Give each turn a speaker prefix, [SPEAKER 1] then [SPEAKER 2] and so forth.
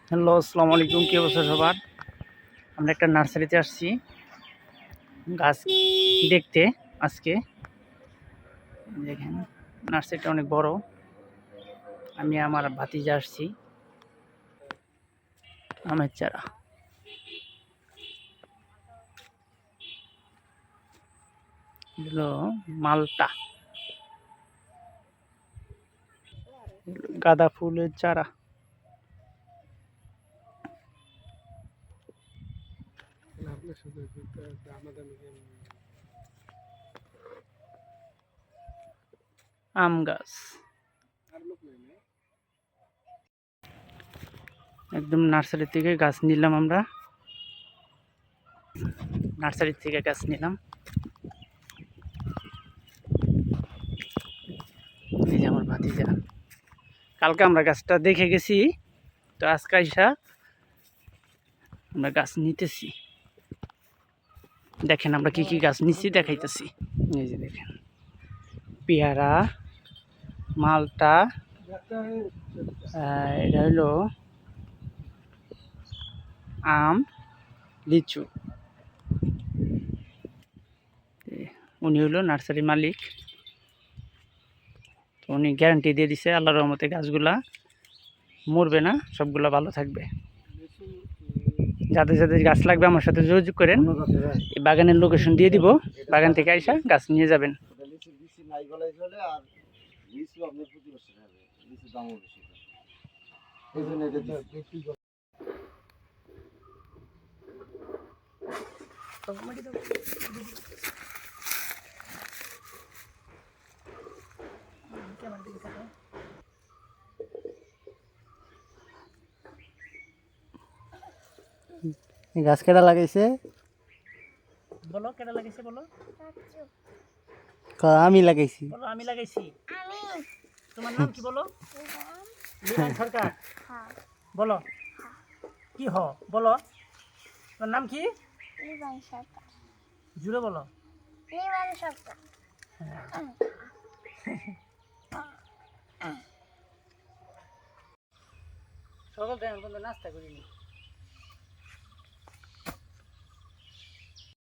[SPEAKER 1] Hello, আসসালামু আলাইকুম। কি অবস্থা সবার? আমরা একটা নার্সারিতে আসছি গাছ দেখতে আজকে। দেখেন নার্সারিটা অনেক বড়। আমি আমার ভাতিজা আসছি। আমের চারা, এগুলো মালটা, গাঁদা ফুলের চারা। আম গাছ একদম নার্সারি থেকে গাছ নিলাম আমরা। নার্সারি থেকে গাছ নিলাম। এই যে আমার ভাতিজা। কালকে আমরা গাছটা দেখে গেছি, তো আজকে আইসা আমরা গাছ নিতেছি। দেখেন আমরা কি কি গাছ নিচ্ছি দেখাইতেছি। এই যে দেখেন পেয়ারা, মালটা, এটা হলো আম, লিচু। উনি হলো নার্সারি মালিক, তো উনি গ্যারান্টি দিয়ে দিছে আল্লাহর রহমতে গাছগুলা মরবে না, সবগুলা ভালো থাকবে। যাদের যাদের গাছ লাগবে আমার সাথে যোগাযোগ করেন, এই বাগানের লোকেশন দিয়ে দিব, বাগান থেকে আইসা গাছ নিয়ে যাবেন। গাছ কেডা লাগাইছে? বলো কেডা লাগাইছে বলো। আমি লাগাইছি। বলো আমি লাগাইছি। তোমার নাম কি বলো? লিবান সরকার। বলো কি হ বলো, তোমার নাম কি? লিবান সরকার। জুড়ে বলো। লিবান সরকার। সকাল থেকে নাস্তা করিনি।